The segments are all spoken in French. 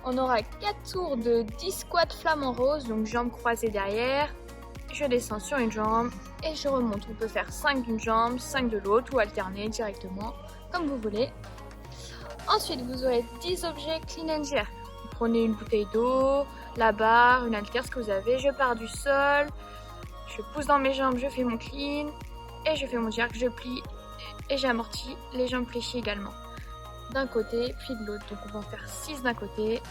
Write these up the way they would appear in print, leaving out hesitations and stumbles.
On aura 4 tours de 10 squats flamant rose, donc jambes croisées derrière. Je descends sur une jambe et je remonte. On peut faire 5 d'une jambe, 5 de l'autre ou alterner directement, comme vous voulez. Ensuite, vous aurez 10 objets clean and jerk. Vous prenez une bouteille d'eau, la barre, une haltère, ce que vous avez. Je pars du sol, je pousse dans mes jambes, je fais mon clean et je fais mon jerk, je plie et j'amortis les jambes fléchies également. D'un côté puis de l'autre. Donc on va en faire 6 d'un côté,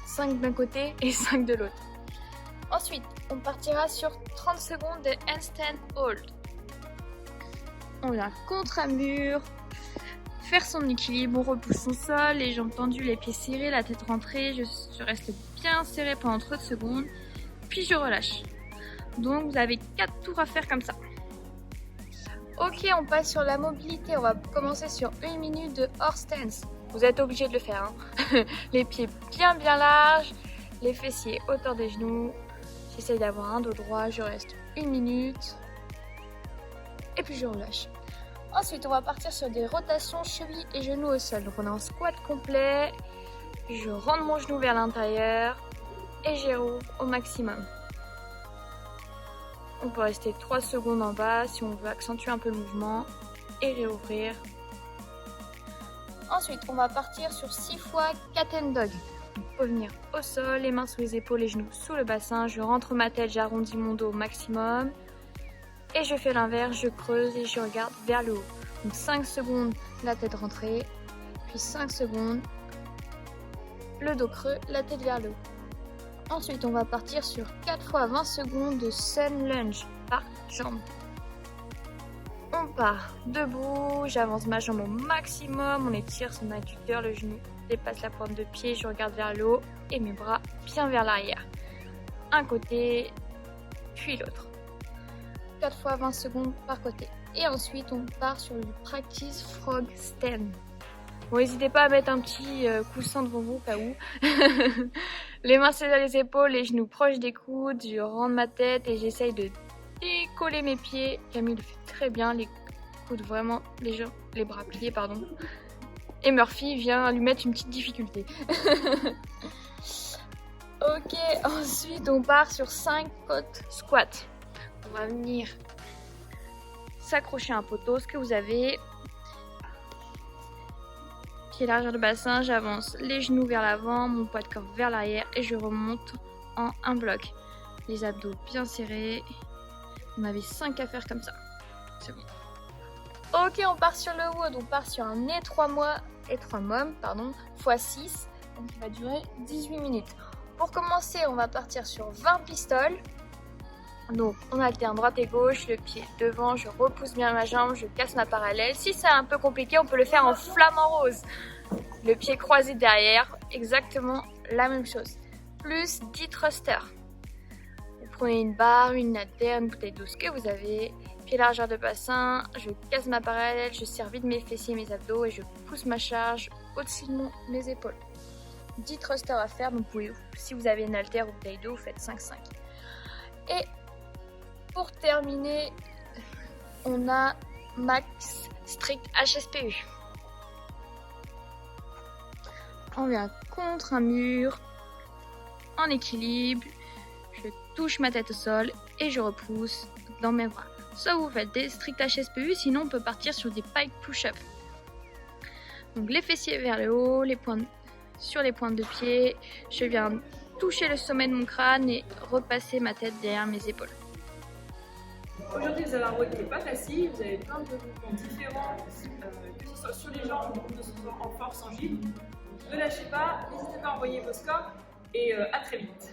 5 d'un côté et 5 de l'autre. Ensuite, on partira sur 30 secondes de handstand hold. On vient contre un mur, faire son équilibre, on repousse son sol, les jambes tendues, les pieds serrés, la tête rentrée. Je reste bien serré pendant 30 secondes, puis je relâche. Donc vous avez 4 tours à faire comme ça. Ok, on passe sur la mobilité. On va commencer sur 1 minute de horse stance. Vous êtes obligé de le faire, hein. Les pieds bien larges, les fessiers hauteur des genoux. J'essaye d'avoir un dos droit, je reste 1 minute et puis je relâche. Ensuite, on va partir sur des rotations chevilles et genoux au sol. Donc on est en squat complet, je rentre mon genou vers l'intérieur et j'érouvre au maximum. On peut rester 3 secondes en bas si on veut accentuer un peu le mouvement et réouvrir. Ensuite, on va partir sur 6 fois cat and dog. Revenir au sol, les mains sous les épaules, les genoux sous le bassin. Je rentre ma tête, j'arrondis mon dos au maximum. Et je fais l'inverse, je creuse et je regarde vers le haut. Donc 5 secondes, la tête rentrée. Puis 5 secondes, le dos creux, la tête vers le haut. Ensuite, on va partir sur 4 fois 20 secondes de sun lunge par jambe. On part debout, j'avance ma jambe au maximum, on étire son adducteur, le genou dépasse la pointe de pied, je regarde vers le haut et mes bras bien vers l'arrière. Un côté, puis l'autre. 4 fois 20 secondes par côté. Et ensuite, on part sur une practice frog stand. Bon, n'hésitez pas à mettre un petit coussin devant vous au cas où. Les mains serrées les épaules, les genoux proches des coudes, je rentre ma tête et j'essaye de décoller mes pieds. Camille le fait très bien, les coudes vraiment, les bras pliés, pardon. Et Murphy vient lui mettre une petite difficulté. Ok, ensuite on part sur 5 côtes squat. On va venir s'accrocher à un poteau, ce que vous avez. Pied largeur de bassin, j'avance les genoux vers l'avant, mon poids de corps vers l'arrière et je remonte en un bloc. Les abdos bien serrés. On avait 5 à faire comme ça. C'est bon. Ok, on part sur le wood, on part sur un étroit x 6, donc il va durer 18 minutes. Pour commencer, on va partir sur 20 pistoles. Donc, on alterne droite et gauche, le pied devant, je repousse bien ma jambe, je casse ma parallèle. Si c'est un peu compliqué, on peut le faire en flamant rose. Le pied croisé derrière, exactement la même chose. Plus 10 thrusters. Vous prenez une barre, une haltère, une bouteille d'eau, ce que vous avez. Pied largeur de bassin, je casse ma parallèle, je serre vite mes fessiers et mes abdos et je pousse ma charge au-dessus de mes épaules. 10 thrusters à faire, donc si vous avez une haltère ou une bouteille d'eau, vous faites 5-5. Et pour terminer, on a max strict HSPU. On vient contre un mur, en équilibre, je touche ma tête au sol et je repousse dans mes bras. Soit vous faites des strict HSPU, sinon on peut partir sur des pike push-up. Donc les fessiers vers le haut, sur les pointes de pied, je viens toucher le sommet de mon crâne et repasser ma tête derrière mes épaules. Aujourd'hui, vous avez un WOD qui n'est pas facile, vous avez plein de mouvements différents, que ce soit sur les jambes ou que ce soit en force, en gym. Ne lâchez pas, n'hésitez pas à envoyer vos scores et à très vite.